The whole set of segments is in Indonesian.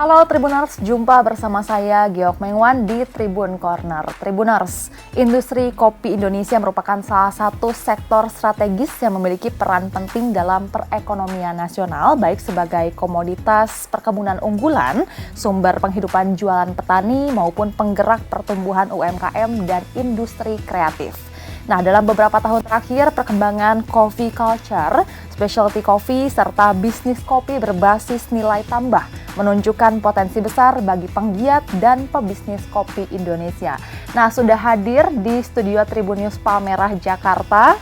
Halo Tribuners, jumpa bersama saya Geok Mengwan di Tribun Corner. Tribuners, industri kopi Indonesia merupakan salah satu sektor strategis yang memiliki peran penting dalam perekonomian nasional, baik sebagai komoditas perkebunan unggulan, sumber penghidupan jualan petani, maupun penggerak pertumbuhan UMKM dan industri kreatif. Nah, dalam beberapa tahun terakhir, perkembangan coffee culture, specialty coffee, serta bisnis kopi berbasis nilai tambah menunjukkan potensi besar bagi penggiat dan pebisnis kopi Indonesia. Nah, sudah hadir di studio Tribun News Palmerah, Jakarta,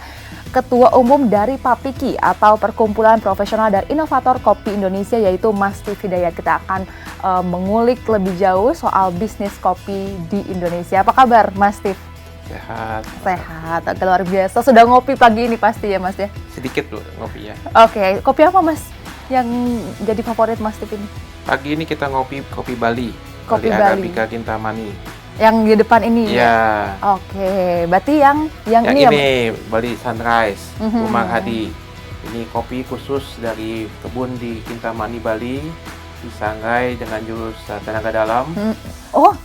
Ketua Umum dari PAPIKI atau Perkumpulan Profesional dan Inovator Kopi Indonesia, yaitu Mas Tif Hidayat. Kita akan mengulik lebih jauh soal bisnis kopi di Indonesia. Apa kabar, Mas Tif? Sehat, agak luar biasa. Sudah ngopi pagi ini pasti ya, Mas ya? Sedikit loh ngopinya. Oke, kopi apa, Mas, yang jadi favorit Mas Tif ini? Pagi ini kita ngopi kopi Bali. Kopi Bali. Arabica Kintamani. Yang di depan ini ya? Oke, berarti yang ini ya? Bali Sunrise, Umar Hadi. Ini kopi khusus dari kebun di Kintamani, Bali, disangrai dengan jurus tenaga dalam. Oh,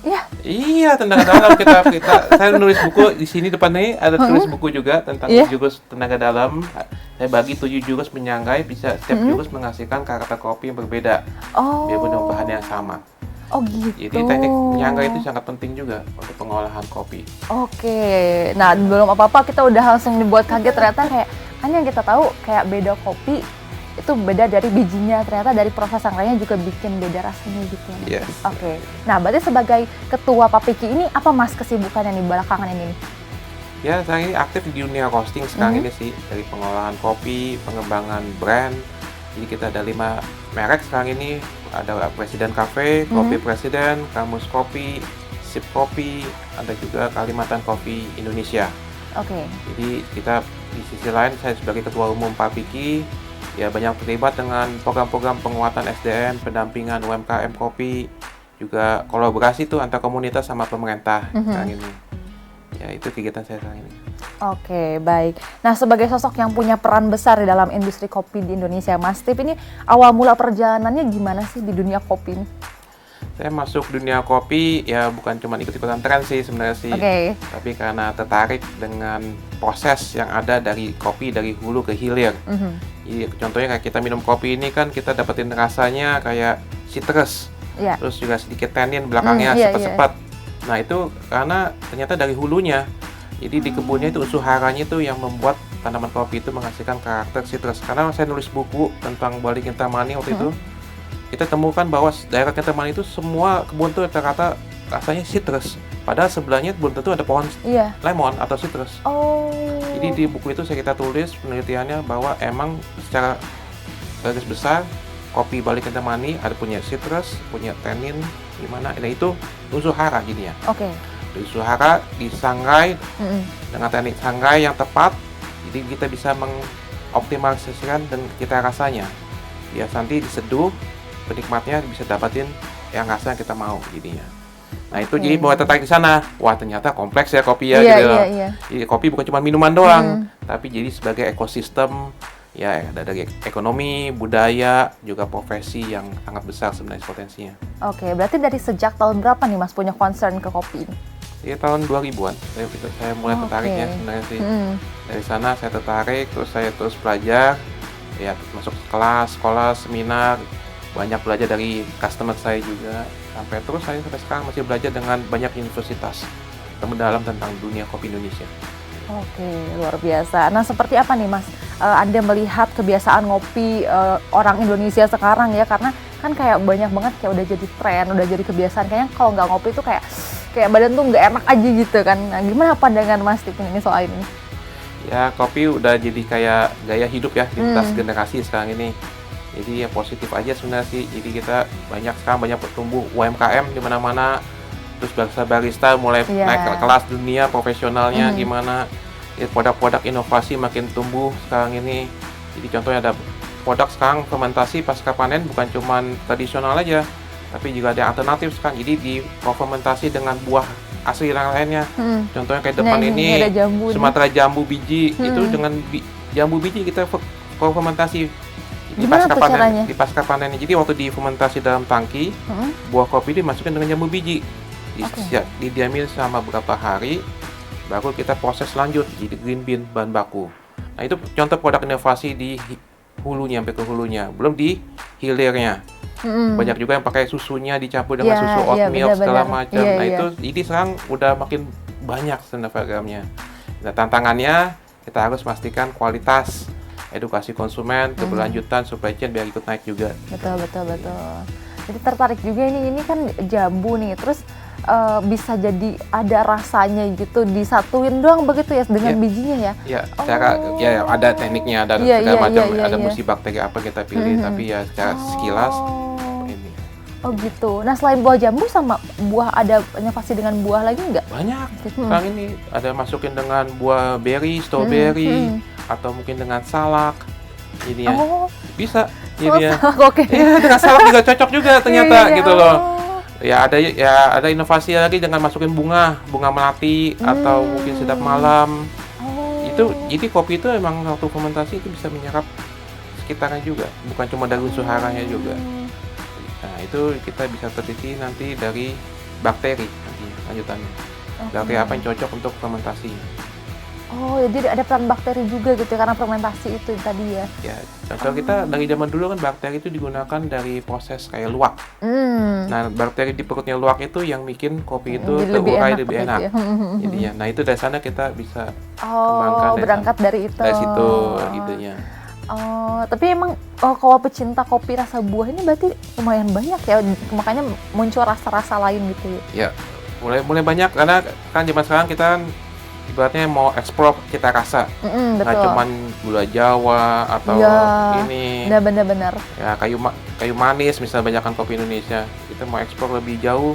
iya. Iya, tenaga dalam kita saya nulis buku di sini depan nih ada tulis buku juga tentang jurus tenaga dalam. Saya bagi 7 jurus menyangrai, bisa setiap jurus menghasilkan karakter kopi yang berbeda. Biarpun dengan bahan yang sama. Oh gitu. Jadi teknik menyangrai itu sangat penting juga untuk pengolahan kopi. Oke. Nah, belum apa-apa kita udah langsung dibuat kaget, ternyata kayak kan yang kita tahu kayak beda kopi itu beda dari bijinya, ternyata dari proses sangrainya juga bikin beda rasanya gitu. Yes. Oke. Nah, berarti sebagai ketua PAPIKI ini apa Mas kesibukannya nih belakangan ini? Ya, saya ini aktif di dunia roasting sekarang ini sih, dari pengolahan kopi, pengembangan brand. Jadi kita ada 5 merek sekarang ini, ada Presiden Cafe, Kopi Presiden, Kamus Kopi, Sip Kopi, ada juga Kalimantan Kopi Indonesia. Oke. Jadi kita di sisi lain, saya sebagai ketua umum PAPIKI, ya banyak terlibat dengan program-program penguatan SDM, pendampingan UMKM kopi, juga kolaborasi tuh antar komunitas sama pemerintah sekarang ini. Ya, itu kegiatan saya sekarang ini. Oke, baik. Nah, sebagai sosok yang punya peran besar di dalam industri kopi di Indonesia, Mas Tif ini awal mula perjalanannya gimana sih di dunia kopi ini? Saya masuk dunia kopi ya bukan cuma ikut-ikutan tren sih sebenarnya sih, tapi karena tertarik dengan proses yang ada dari kopi dari hulu ke hilir. Jadi contohnya kayak kita minum kopi ini kan kita dapetin rasanya kayak citrus, terus juga sedikit tannin belakangnya sepet-sepet. Nah itu karena ternyata dari hulunya, jadi di kebunnya itu unsur haranya itu yang membuat tanaman kopi itu menghasilkan karakter citrus. Karena saya nulis buku tentang Bali Kintamani waktu itu, kita temukan bahwa daerah Kintamani itu semua kebun itu rata-rata rasanya citrus. Padahal sebelahnya belum tentu ada pohon lemon atau citrus. Jadi di buku itu kita tulis penelitiannya bahwa emang secara garis besar kopi Bali Kintamani ada punya citrus, punya tannin, gimana? Nah itu unsur hara jadinya. Unsur hara disangrai dengan teknik sangrai yang tepat, jadi kita bisa mengoptimalisasikan dan kita rasanya. Ya nanti diseduh, penikmatnya bisa dapatin yang rasa yang kita mau jadinya. Nah itu jadi mulai tertarik di sana. Wah ternyata kompleks ya kopi ya gitu. Jadi kopi bukan cuma minuman doang, tapi jadi sebagai ekosistem. Ya, ada dari ekonomi, budaya, juga profesi yang sangat besar sebenarnya potensinya. Oke, berarti dari sejak tahun berapa nih Mas punya concern ke kopi ini? Ya tahun 2000-an, saya mulai tertariknya sebenarnya sih. Dari sana saya tertarik, terus saya terus belajar, ya masuk kelas, sekolah, seminar, banyak belajar dari customer saya juga. Sampai sekarang masih belajar dengan banyak universitas mendalam tentang dunia kopi Indonesia. Oke, luar biasa. Nah, seperti apa nih Mas, Anda melihat kebiasaan ngopi orang Indonesia sekarang ya? Karena kan kayak banyak banget kayak udah jadi tren, udah jadi kebiasaan. Kayaknya kalau nggak ngopi tuh kayak badan tuh nggak enak aja gitu kan. Nah, gimana pandangan Mas Tif ini soal ini? Ya, kopi udah jadi kayak gaya hidup ya, lintas generasi sekarang ini. Jadi ya positif aja sebenarnya sih. Jadi kita sekarang banyak bertumbuh UMKM di mana-mana. Terus barista mulai naik ke kelas dunia profesionalnya gimana, ya, produk-produk inovasi makin tumbuh sekarang ini. Jadi contohnya ada produk sekarang fermentasi pasca panen bukan cuma tradisional aja, tapi juga ada alternatif sekarang. Jadi di fermentasi dengan buah asli yang lainnya. Contohnya kayak depan ini Sumatera jambu biji, itu dengan jambu biji kita fermentasi Gimana tuh caranya? Di pasca panennya. Jadi waktu difermentasi dalam tangki, buah kopi dimasukin dengan jambu biji. Didiamin selama beberapa hari, baru kita proses lanjut jadi green bean bahan baku. Nah itu contoh produk inovasi di hulunya, sampai ke hulunya, belum di hilirnya. Banyak juga yang pakai susunya dicampur dengan susu oat milk segala macam. Nah itu jadi sekarang udah makin banyak sebenarnya programnya. Nah tantangannya kita harus pastikan kualitas, edukasi konsumen, keberlanjutan, supply chain biar ikut naik juga. Betul. Jadi tertarik juga ini kan jambu nih, terus bisa jadi ada rasanya gitu, disatuin doang begitu ya dengan bijinya ya? Iya, ya ada tekniknya, ada segala macam, ada musi bakteri apa kita pilih, tapi ya secara sekilas ini. Oh gitu. Nah selain buah jambu sama buah, ada inovasi dengan buah lagi nggak? Banyak. Sekarang ini ada masukin dengan buah berry, strawberry, atau mungkin dengan salak. Ini ya. Bisa. Ini ya. Oke. Iya, dengan salak juga cocok juga ternyata gitu loh. Ya ada inovasi lagi dengan masukin bunga melati atau mungkin sedap malam. Itu jadi kopi itu emang waktu fermentasi itu bisa menyerap sekitarnya juga, bukan cuma dari unsur haranya juga. Nah itu kita bisa teliti nanti dari bakteri nanti lanjutannya. Bakteri apa yang cocok untuk fermentasi. Oh, jadi ada peran bakteri juga gitu ya, karena fermentasi itu tadi ya? Ya, contoh kita dari zaman dulu kan bakteri itu digunakan dari proses kayak luwak. Nah, bakteri di perutnya luwak itu yang bikin kopi itu terurai lebih enak. Jadinya, nah itu dari sana kita bisa kembangkan. Berangkat dari itu. Dari situ idenya. Oh, tapi emang kalau pecinta kopi rasa buah ini berarti lumayan banyak ya, makanya muncul rasa-rasa lain gitu ya? Ya, mulai banyak karena kan zaman sekarang kita kan ibaratnya mau eksplor cita rasa, nggak cuman gula Jawa atau ini. Benar. Ya kayu manis misalnya banyakkan kopi Indonesia, kita mau eksplor lebih jauh.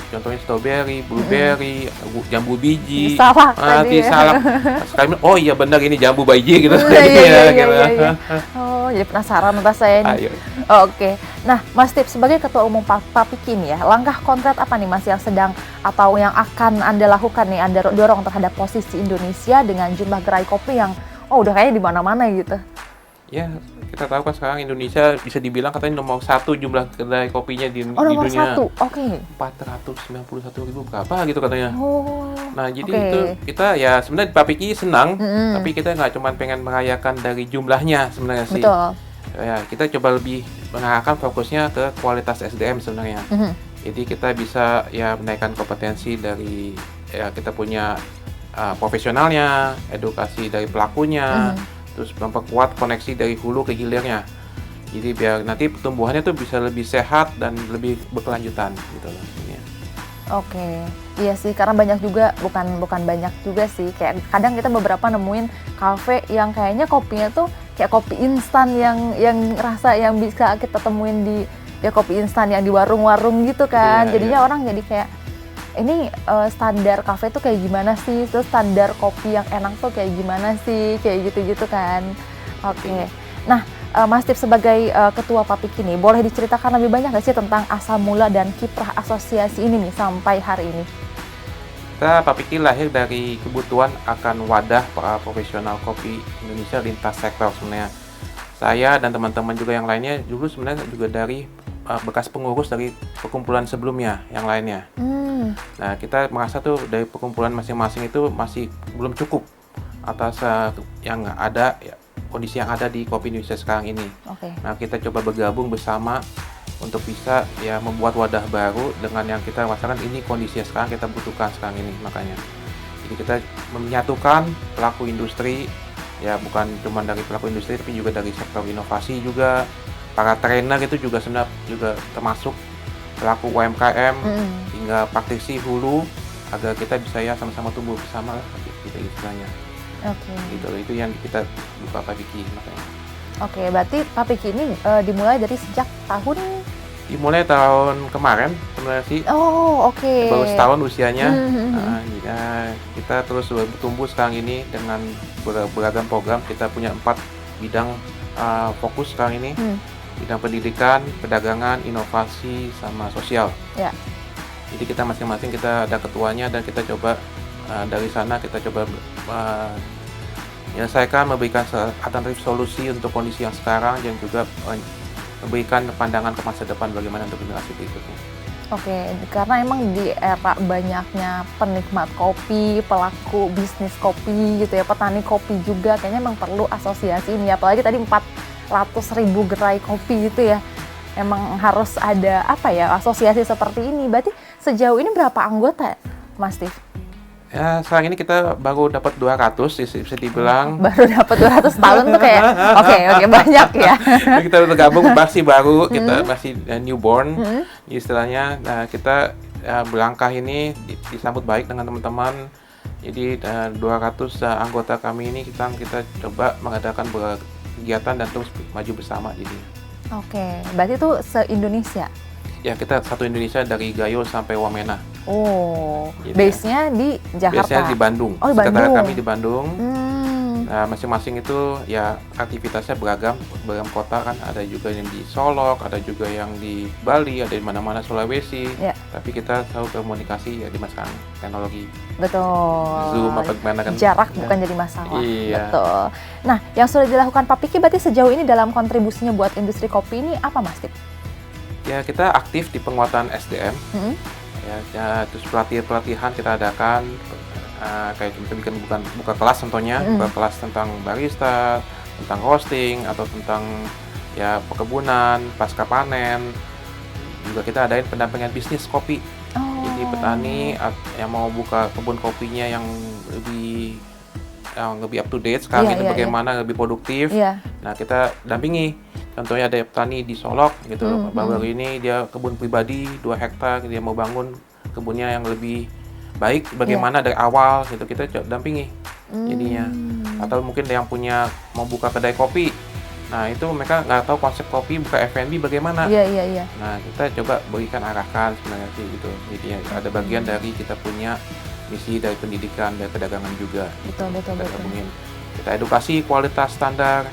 Contohnya strawberry, blueberry, jambu biji, salak tadi ya. Salak. Sekali oh iya benar ini jambu biji gitu. Iya. Oh, jadi penasaran rasanya ini. Oke. Nah, Mas Tip sebagai Ketua Umum Papiki ya, langkah konkret apa nih Mas yang sedang atau yang akan Anda lakukan nih, Anda dorong terhadap posisi Indonesia dengan jumlah gerai kopi yang udah kayaknya di mana-mana gitu? Ya, kita tahu kan sekarang Indonesia bisa dibilang katanya nomor 1 jumlah kedai kopinya di dunia. Nomor 1, oke. 491.000 berapa gitu katanya. Nah, jadi itu kita ya sebenarnya Papiki senang, tapi kita nggak cuma pengen merayakan dari jumlahnya sebenarnya sih. Betul. Ya, kita coba lebih mengarahkan fokusnya ke kualitas SDM sebenarnya. Jadi kita bisa ya menaikkan kompetensi dari ya kita punya profesionalnya, edukasi dari pelakunya. Terus memperkuat koneksi dari hulu ke hilirnya. Jadi biar nanti pertumbuhannya tuh bisa lebih sehat dan lebih berkelanjutan gitu loh. Oke, iya sih karena banyak juga bukan banyak juga sih, kayak kadang kita beberapa nemuin kafe yang kayaknya kopinya tuh kayak kopi instan yang rasa yang bisa kita temuin di kopi instan yang di warung-warung gitu kan. Jadinya orang jadi kayak ini standar kafe tuh kayak gimana sih, terus standar kopi yang enak tuh kayak gimana sih, kayak gitu-gitu kan. Oke. Nah, Mas Tip sebagai Ketua Papiki nih, boleh diceritakan lebih banyak nggak sih tentang asal mula dan kiprah asosiasi ini nih sampai hari ini? Kita Papiki lahir dari kebutuhan akan wadah para profesional kopi Indonesia lintas sektor sebenarnya. Saya dan teman-teman juga yang lainnya dulu sebenarnya juga dari bekas pengurus dari perkumpulan sebelumnya yang lainnya. Nah, kita merasa tuh dari perkumpulan masing-masing itu masih belum cukup atas yang ada kondisi yang ada di kopi Indonesia sekarang ini. Nah, kita coba bergabung bersama untuk bisa ya membuat wadah baru dengan yang kita rasakan ini kondisi yang sekarang kita butuhkan sekarang ini makanya. Jadi kita menyatukan pelaku industri ya bukan cuma dari pelaku industri tapi juga dari sektor inovasi juga, para trainer itu juga sebenarnya juga termasuk pelaku UMKM hingga praktisi hulu agar kita bisa ya sama-sama tumbuh bersama lah gitu istilahnya. Gitu loh, itu yang kita buka Papiki makanya. Oke, berarti Papiki ini dimulai dari sejak tahun? Dimulai tahun kemarin sebenarnya sih. Baru setahun usianya. Nah, kita terus bertumbuh sekarang ini dengan beragam program. Kita punya 4 bidang fokus sekarang ini. Bidang pendidikan, perdagangan, inovasi, sama sosial. Jadi kita masing-masing kita ada ketuanya dan kita coba dari sana kita coba menyelesaikan, memberikan alternatif solusi untuk kondisi yang sekarang, dan juga memberikan pandangan ke masa depan bagaimana untuk generasi berikutnya. Oke, karena emang di era banyaknya penikmat kopi, pelaku bisnis kopi gitu ya, petani kopi juga, kayaknya emang perlu asosiasi ini. Apalagi tadi 400.000 gerai kopi gitu ya. Emang harus ada asosiasi seperti ini. Berarti sejauh ini berapa anggota, Mas Steve? Ya, sekarang ini kita baru dapat 200, bisa dibilang. Baru dapat 200 tahun tuh kayak, oke, banyak ya. Kita udah gabung, masih baru, kita masih newborn, istilahnya. Nah, kita melangkah ini disambut baik dengan teman-teman. Jadi 200 anggota kami ini kita coba mengadakan kegiatan dan terus maju bersama. Jadi. Oke, berarti itu se-Indonesia? Ya, kita satu Indonesia dari Gayo sampai Wamena. Oh, base-nya di Jakarta? Base-nya di Bandung. Oh, di Bandung. Kami di Bandung. Nah, masing-masing itu ya aktivitasnya beragam kota kan. Ada juga yang di Solok, ada juga yang di Bali, ada di mana-mana Sulawesi. Ya. Tapi kita tahu komunikasi ya di masa teknologi. Betul. Zoom apa gimana kan. Jarak bukan jadi masalah. Iya. Betul. Nah, yang sudah dilakukan Pak Piki berarti sejauh ini dalam kontribusinya buat industri kopi ini apa, Mas Tip? Ya, kita aktif di penguatan SDM. Ya, terus pelatihan kita adakan, kayak kita buka kelas contohnya, buka kelas tentang barista, tentang roasting, atau tentang ya perkebunan, pasca panen. Juga kita adain pendampingan bisnis kopi. Jadi petani yang mau buka kebun kopinya yang lebih up to date sekarang itu bagaimana lebih produktif. Nah, kita dampingi. Contohnya ada petani di Solok gitu, baru ini dia kebun pribadi 2 hektar, dia mau bangun kebunnya yang lebih baik, bagaimana dari awal gitu, kita dampingi jadinya. Atau mungkin yang mau buka kedai kopi, nah itu mereka nggak tahu konsep kopi, buka F&B bagaimana. Nah, kita coba berikan arahkan sebenarnya sih gitu. Jadi ada bagian dari kita punya misi dari pendidikan, dari perdagangan juga. Betul. Kita edukasi kualitas standar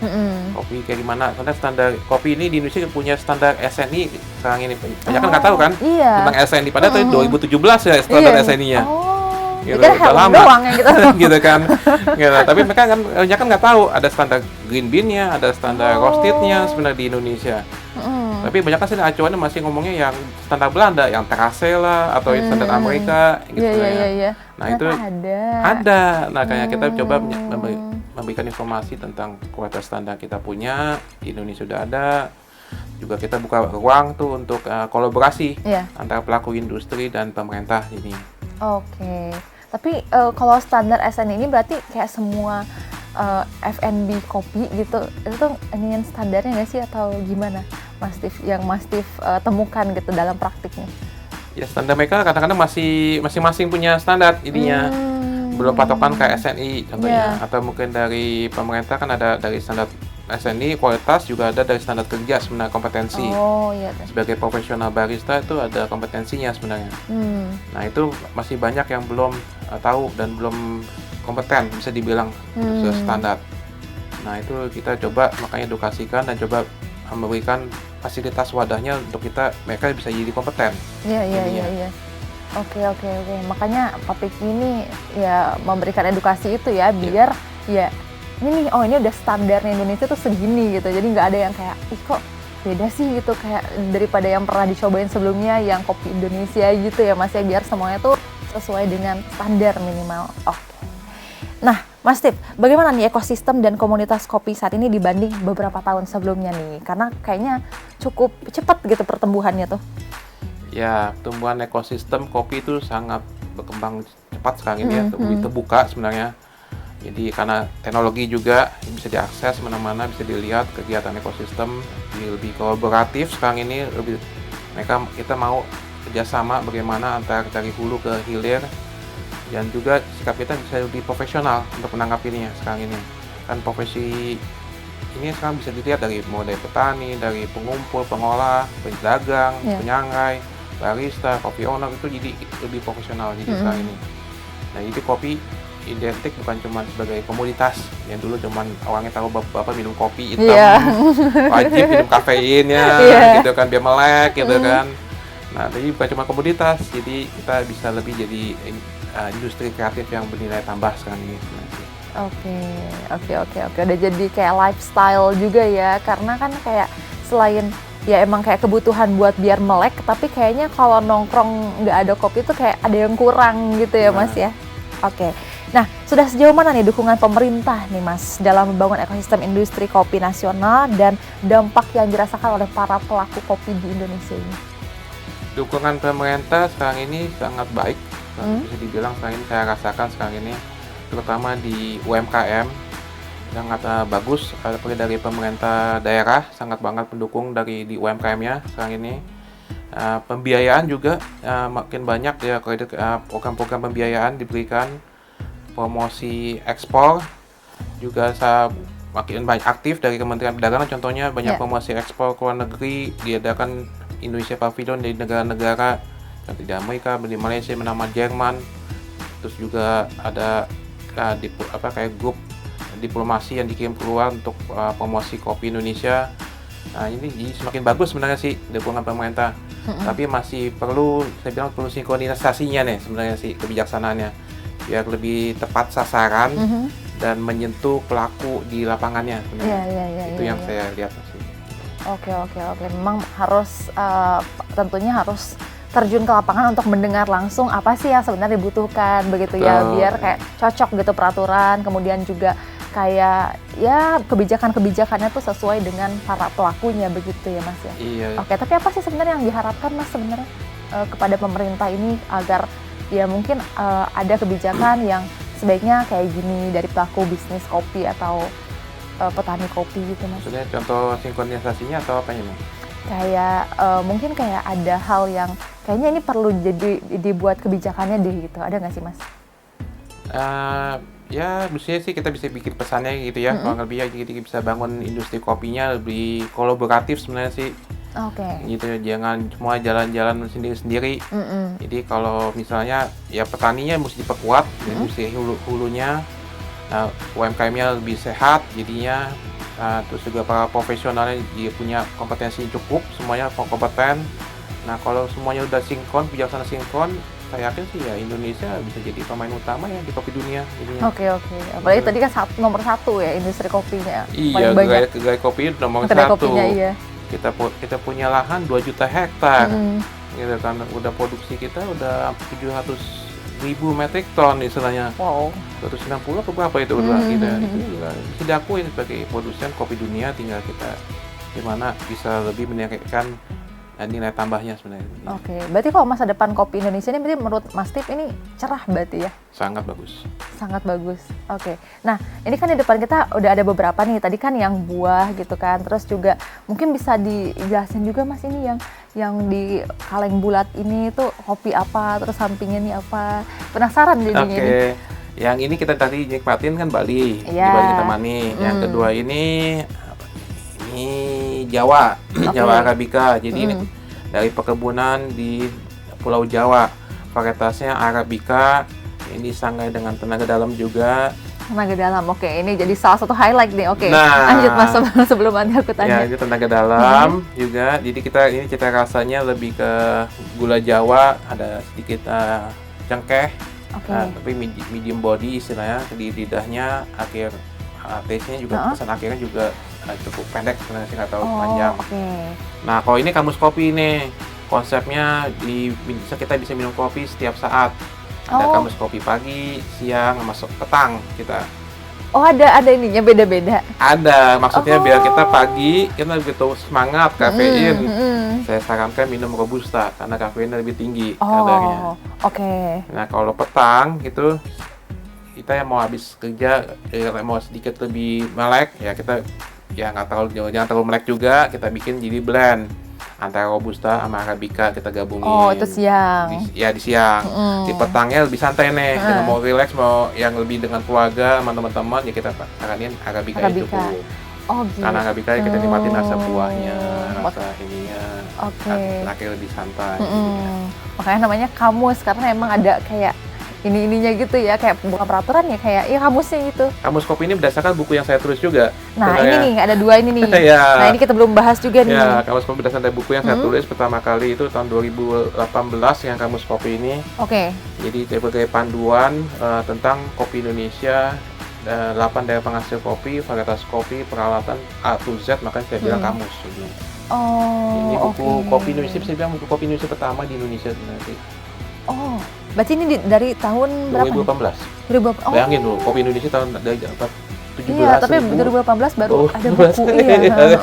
kopi kayak gimana, karena standar kopi ini di Indonesia punya standar SNI sekarang ini. Banyak kan nggak tahu kan tentang SNI, padahal itu 2017 ya standar SNI-nya. Gitu, udah lama gitu kan. Gitu. Tapi mereka kan banyak kan nggak tahu ada standar green bean-nya, ada standar roasted-nya sebenarnya di Indonesia. Tapi banyak kan sih acuannya masih ngomongnya yang standar Belanda, yang terase lah, atau yang standar Amerika gitu ya. Nah, itu ada. Nah, kayak kita coba memberikan informasi tentang kualitas standar kita punya, di Indonesia sudah ada. Juga kita buka ruang tuh untuk kolaborasi antara pelaku industri dan pemerintah ini. Oke. Tapi kalau standar SN ini berarti kayak semua F&B kopi gitu, itu tuh inian standarnya nggak sih atau gimana, Mas Steve, yang Mas Steve temukan gitu dalam praktiknya? Ya, standar mereka kadang-kadang masing-masing punya standar ininya. Belum patokan kayak SNI contohnya, atau mungkin dari pemerintah kan ada dari standar SNI kualitas, juga ada dari standar kerja sebenarnya kompetensi. Sebagai profesional barista itu ada kompetensinya sebenarnya. Nah, itu masih banyak yang belum tahu dan belum kompeten bisa dibilang untuk standar. Nah, itu kita coba makanya edukasikan dan coba memberikan fasilitas wadahnya untuk mereka bisa jadi kompeten. Iya. Oke. Makanya Pak Piki ini ya memberikan edukasi itu ya, biar ya ini udah standarnya Indonesia tuh segini gitu. Jadi nggak ada yang kayak, ih kok beda sih gitu, kayak daripada yang pernah dicobain sebelumnya yang kopi Indonesia gitu ya Mas ya, biar semuanya tuh sesuai dengan standar minimal. Oke. Nah, Mas Steve, bagaimana nih ekosistem dan komunitas kopi saat ini dibanding beberapa tahun sebelumnya nih? Karena kayaknya cukup cepat gitu pertumbuhannya tuh. Ya, pertumbuhan ekosistem kopi itu sangat berkembang cepat sekarang ini ya, lebih terbuka sebenarnya. Jadi karena teknologi juga bisa diakses mana-mana, bisa dilihat kegiatan ekosistem lebih kolaboratif sekarang ini, kita mau kerjasama bagaimana antara dari hulu ke hilir, dan juga sikap kita bisa lebih profesional untuk menanggapinya sekarang ini. Kan profesi ini sekarang bisa dilihat dari mulai petani, dari pengumpul, pengolah, pedagang, penyangrai, barista, kopi owner, itu jadi lebih profesional jadi sekarang ini. Nah, jadi kopi identik bukan cuma sebagai komoditas yang dulu cuman orangnya tahu bapak minum kopi hitam, wajib minum kafeinnya gitu kan biar melek gitu kan. Nah, jadi bukan cuma komoditas, jadi kita bisa lebih jadi industri kreatif yang bernilai tambah sekarang ini. Oke, oke. Udah jadi kayak lifestyle juga ya, karena kan kayak selain ya emang kayak kebutuhan buat biar melek, tapi kayaknya kalau nongkrong nggak ada kopi itu kayak ada yang kurang gitu ya Mas ya. Oke, nah sudah sejauh mana nih dukungan pemerintah nih Mas dalam membangun ekosistem industri kopi nasional dan dampak yang dirasakan oleh para pelaku kopi di Indonesia ini? Dukungan pemerintah sekarang ini sangat baik, bisa dibilang sekarang ini saya rasakan sekarang ini, terutama di UMKM sangat bagus, apalagi dari pemerintah daerah sangat banget pendukung di UMKM-nya sekarang ini. Pembiayaan juga makin banyak ya, program-program pembiayaan diberikan, promosi ekspor juga makin banyak aktif dari Kementerian Perdagangan, contohnya banyak promosi ekspor ke luar negeri, diadakan Indonesia Pavilion di negara-negara seperti di Amerika, di Malaysia, menama Jerman, terus juga ada kayak grup diplomasi yang dikirim keluar untuk promosi kopi Indonesia. Nah ini jadi semakin bagus sebenarnya sih dukungan pemerintah, tapi masih saya bilang perlu sinkronisasinya nih sebenarnya sih, kebijaksanaannya biar lebih tepat sasaran dan menyentuh pelaku di lapangannya sebenarnya. Itu yang saya lihat sih. Oke. Memang harus tentunya harus terjun ke lapangan untuk mendengar langsung apa sih yang sebenarnya dibutuhkan begitu ya, biar kayak cocok gitu peraturan, kemudian juga kayak ya kebijakannya tuh sesuai dengan para pelakunya begitu ya Mas ya. Iya. Oke, tapi apa sih sebenarnya yang diharapkan Mas sebenarnya kepada pemerintah ini agar ya mungkin ada kebijakan yang sebaiknya kayak gini dari pelaku bisnis kopi atau petani kopi gitu Mas? Maksudnya contoh sinkronisasinya atau apa ya Mas? Kayak mungkin kayak ada hal yang kayaknya ini perlu dibuat kebijakannya deh gitu, ada nggak sih Mas? Ya mestinya sih kita bisa bikin pesannya gitu ya, kurang lebih ya, jadi bisa bangun industri kopinya lebih kolaboratif sebenarnya sih. Oke. Gitu, jangan semua jalan-jalan sendiri-sendiri. Jadi kalau misalnya ya petaninya mesti diperkuat, industri hulunya, UMKM-nya lebih sehat jadinya. Terus juga para profesionalnya dia punya kompetensi cukup, semuanya kompeten. Nah kalau semuanya udah sinkron, bijaksana sinkron, saya yakin sih ya Indonesia bisa jadi pemain utama ya di kopi dunia. Oke. Apalagi tadi kan nomor satu ya industri kopinya. Iya, gerai kopi nomor satu. Kopinya, iya. Kita punya lahan 2 juta hektar, gitu kan. Udah produksi kita udah 700.000 metrik ton istilahnya. Wow. 290 atau berapa itu udah kita itu juga bisa diakui sebagai produsen kopi dunia, tinggal kita gimana bisa lebih meningkatkan nilai tambahnya sebenarnya. Oke, berarti kalau masa depan kopi Indonesia ini berarti menurut Mas Tip ini cerah berarti ya? Sangat bagus. Sangat bagus. Oke. Nah, ini kan di depan kita udah ada beberapa nih. Tadi kan yang buah gitu kan. Terus juga mungkin bisa dijelasin juga Mas ini yang di kaleng bulat ini tuh kopi apa, terus sampingnya ini apa. Penasaran jadinya ini. Oke. Yang ini kita tadi nikmatin kan Bali. Di Bali kita mani. Yang kedua ini Jawa, Jawa Arabica. Jadi ini dari perkebunan di Pulau Jawa. Varietasnya Arabica. Ini disangrai dengan tenaga dalam juga. Tenaga dalam, oke. Ini jadi salah satu highlight nih, oke. Nah, lanjut Mas sebelum nanti aku tanya. Ya, ini tenaga dalam juga. Jadi ini cita rasanya lebih ke gula Jawa, ada sedikit cengkeh, tapi medium body istilahnya. Di lidahnya, taste-nya juga, pesan akhirnya juga cukup pendek sebenarnya sih, nggak terlalu panjang. Nah, kalau ini Kamus Kopi nih, konsepnya kita bisa minum kopi setiap saat. Ada Kamus Kopi pagi, siang, masuk petang kita. Oh, ada ininya beda-beda. Ada, maksudnya biar kita pagi kita begitu semangat kafein. Saya sarankan minum Robusta karena kafeinnya lebih tinggi kadarnya. Nah, kalau petang gitu kita yang mau habis kerja, mau sedikit lebih melek, ya kita jangan terlalu melek juga, kita bikin jadi blend antara Robusta sama Arabica, kita gabungin. Oh, itu siang. Di siang. Di petangnya lebih santai nih. Kita mau relax, mau yang lebih dengan keluarga, sama teman-teman, ya kita saranin Arabica itu cukup. Oh, gitu. Karena Arabica kita nikmatin rasa buahnya, rasa ininya. Akhirnya lebih santai. Makanya namanya Kamus, karena emang ada kayak ininya gitu ya, kayak bukan peraturan ya, kayak kamusnya gitu. Kamus Kopi ini berdasarkan buku yang saya tulis juga. Nah, ini nih, ada 2 ini nih. Nah, ini kita belum bahas juga nih. Ya, Kamus Kopi berdasarkan dari buku yang saya tulis pertama kali itu tahun 2018 yang Kamus Kopi ini. Jadi sebagai panduan tentang kopi Indonesia 8 daerah penghasil kopi, varietas kopi, peralatan A to Z, makanya saya bilang kamus. Oh, ini buku kopi Indonesia, saya bilang buku kopi Indonesia pertama di Indonesia sebenarnya. Oh, berarti ini dari tahun berapa? 2018. 2018. Bayangin dulu, kopi Indonesia tahun dari 17. Iya, tapi 2018 baru ada buku. Iya.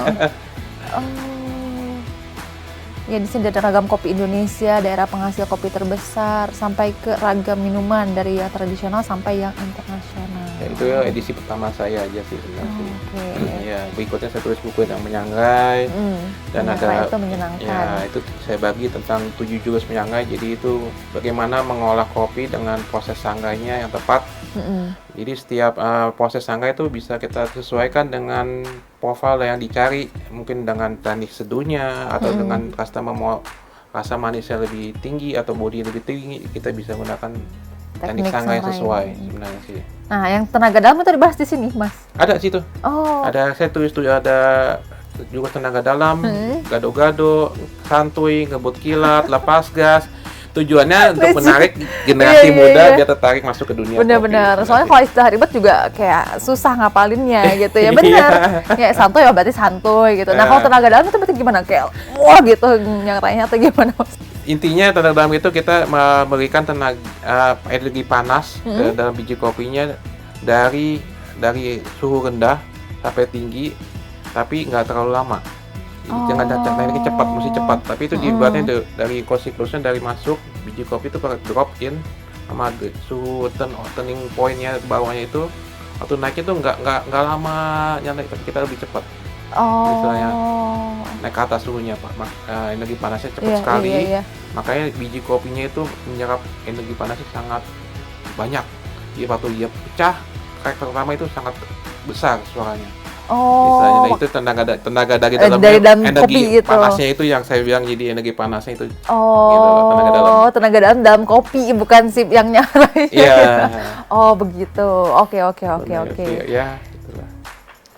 Ya, di sini ada ragam kopi Indonesia, daerah penghasil kopi terbesar, sampai ke ragam minuman dari yang tradisional sampai yang internasional. Ya, itu ya edisi pertama saya aja sih sebenarnya. Ya, berikutnya saya tulis buku yang menyangrai dan ada itu menyenangkan. Ya, itu saya bagi tentang 7 jurus menyangrai. Jadi itu bagaimana mengolah kopi dengan proses sanggainya yang tepat. Jadi setiap proses sanggai itu bisa kita sesuaikan dengan profil yang dicari, mungkin dengan teknik seduhnya atau dengan customer mau rasa manisnya lebih tinggi atau body lebih tinggi, kita bisa gunakan teknik sanggai yang sesuai sebenarnya sih. Nah, yang tenaga dalam itu dibahas di sini, Mas? Ada situ. Oh. Ada, saya tulis tuh ada juga tenaga dalam, gado-gado, santuy, ngebut kilat, lepas gas. Tujuannya untuk menarik generasi muda biar tertarik masuk ke dunia kopi. Benar-benar. Soalnya kalau istilah ribet juga kayak susah ngapalinnya gitu ya. Benar. Kayak santuy ya berarti santuy gitu. Nah, kalau tenaga dalam itu berarti gimana? Kayak wah gitu nyangkainya atau gimana, Mas? Intinya tenaga dalam itu kita memberikan tenaga energi panas ke dalam biji kopinya dari suhu rendah sampai tinggi, tapi nggak terlalu lama. Jadi jangan tekniknya cepat, mesti cepat. Tapi itu dibuatnya dari siklusnya dari masuk biji kopi itu drop in sama suhu turning point-nya bawahnya itu waktu naiknya itu nggak lama nyampe, kita lebih cepat. Misalnya naik ke atas suhunya Pak, energi panasnya cepat sekali. Makanya biji kopinya itu menyerap energi panasnya sangat banyak. Jadi waktu dia pecah, karakter pertama itu sangat besar suaranya. Misalnya, nah itu tenaga dari dalam energi gitu. Panasnya itu yang saya bilang, jadi energi panasnya itu. Gitu, tenaga dalam kopi, bukan sip yang nyalain. Iya. Oh begitu. Oke. Ya, itulah.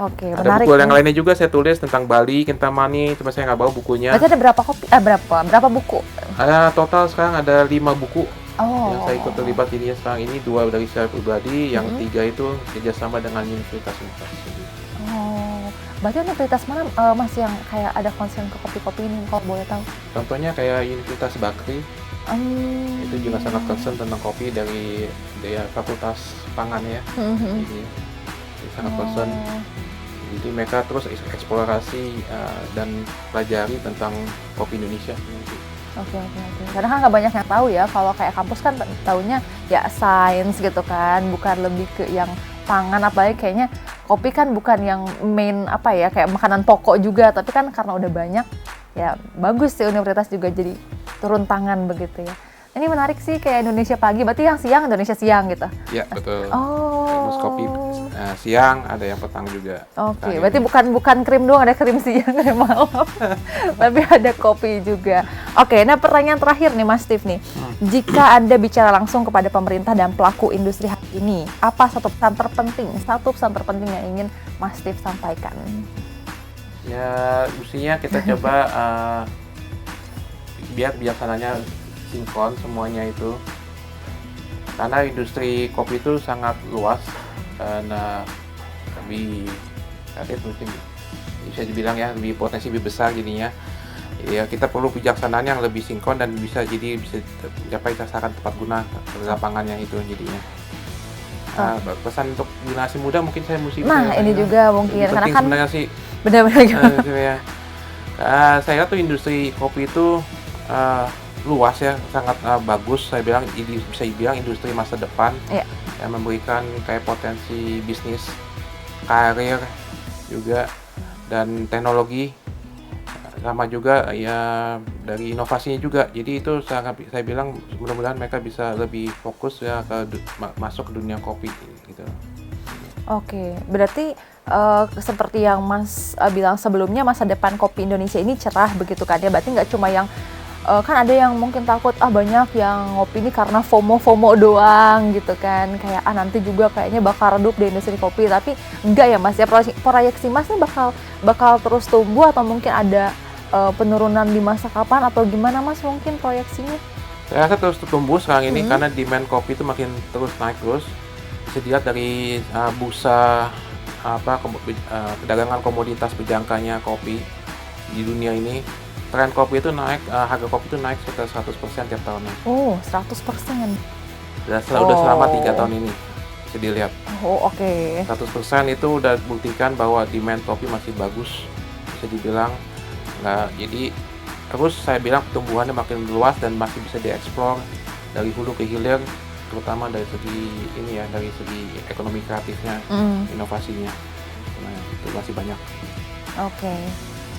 Oke, ada menarik. Buku yang lainnya juga saya tulis tentang Bali, Kintamani, cuma saya nggak bawa bukunya. Berarti ada berapa kopi? Berapa buku? Ada total sekarang ada 5 buku. Yang saya ikut terlibat jadinya sekarang ini 2 dari saya pribadi, yang 3 itu kerjasama dengan universitas. Berarti universitas mana Mas yang kayak ada concern ke kopi-kopi ini, kalau boleh tahu? Contohnya kayak Universitas Bakri, itu juga sangat concern tentang kopi dari fakultas pangan ya. Jadi sangat concern. Jadi mereka terus eksplorasi dan pelajari tentang kopi Indonesia. Oke. Karena kan nggak banyak yang tahu ya, kalau kayak kampus kan taunya ya sains gitu kan, bukan lebih ke yang pangan, apalagi kayaknya kopi kan bukan yang main kayak makanan pokok juga, tapi kan karena udah banyak ya bagus sih universitas juga jadi turun tangan begitu ya. Ini menarik sih, kayak Indonesia pagi, berarti yang siang Indonesia siang gitu. Iya, betul. Kopi siang, ada yang petang juga. Oke, berarti bukan krim doang, ada krim siang, krim malam. Tapi ada kopi juga. Oke, nah pertanyaan terakhir nih Mas Steve nih. Jika Anda bicara langsung kepada pemerintah dan pelaku industri hari ini, apa satu pesan terpenting yang ingin Mas Steve sampaikan? Ya, mestinya kita coba biar bijaksananya sinkron semuanya itu, karena industri kopi itu sangat luas dan bisa dibilang ya lebih potensi lebih besar jadinya. Ya kita perlu bijaksanaan yang lebih sinkron dan bisa mencapai sasaran tepat guna di lapangannya itu jadinya. Pesan untuk generasi muda mungkin saya mesti juga mungkin karena kan sebenarnya sih benar-benar saya tuh industri kopi itu luas ya, sangat bagus. Saya bilang bisa dibilang industri masa depan yang memberikan kayak potensi bisnis, karir juga, dan teknologi, sama juga ya dari inovasinya juga. Jadi itu saya bilang mudah-mudahan mereka bisa lebih fokus ya masuk ke dunia kopi gitu. Oke, berarti seperti yang Mas bilang sebelumnya, masa depan kopi Indonesia ini cerah begitu kan ya. Berarti nggak cuma yang kan ada yang mungkin takut banyak yang ngopi ini karena FOMO doang gitu kan, kayak nanti juga kayaknya bakal redup di industri kopi, tapi enggak ya Mas ya, proyeksi Mas ini bakal terus tumbuh atau mungkin ada penurunan di masa kapan atau gimana Mas mungkin proyeksinya? Saya rasa terus tumbuh sekarang ini karena demand kopi itu makin terus naik terus. bisa dilihat dari bursa perdagangan komoditas berjangkanya kopi di dunia ini. Tren kopi itu naik, harga kopi itu naik sekitar 100% tiap tahunnya. Oh, 100%. Udah selama 3 tahun ini bisa dilihat. Oh, oke. 100% itu udah buktikan bahwa demand kopi masih bagus, bisa dibilang. Nah, jadi terus saya bilang pertumbuhannya makin luas dan masih bisa dieksplor dari hulu ke hilir, terutama dari segi ini ya, dari segi ekonomi kreatifnya, inovasinya. Nah, itu masih banyak. Oke.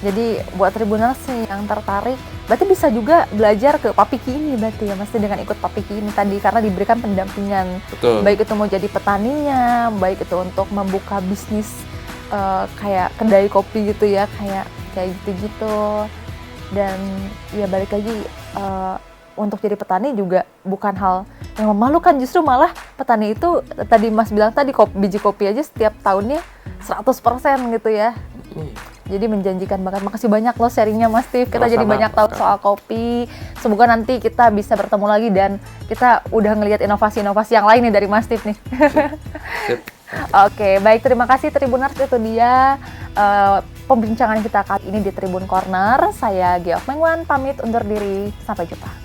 Jadi buat Tribuners yang tertarik, berarti bisa juga belajar ke Papiki ini berarti ya, mesti dengan ikut Papiki ini tadi karena diberikan pendampingan. Betul. Baik itu mau jadi petaninya, baik itu untuk membuka bisnis kayak kedai kopi gitu ya, kayak gitu-gitu. Dan ya balik lagi untuk jadi petani juga bukan hal yang memalukan, justru malah petani itu tadi Mas bilang tadi biji kopi aja setiap tahunnya 100% gitu ya. Jadi menjanjikan banget. Makasih banyak loh sharingnya Mas Steve. Kita jadi banyak tahu soal kopi. Semoga nanti kita bisa bertemu lagi dan kita udah ngelihat inovasi-inovasi yang lain nih dari Mas Steve nih. Oke, baik, terima kasih Tribuners, itu dia pembincangan kita kali ini di Tribun Corner. Saya Geok Mengwan pamit undur diri. Sampai jumpa.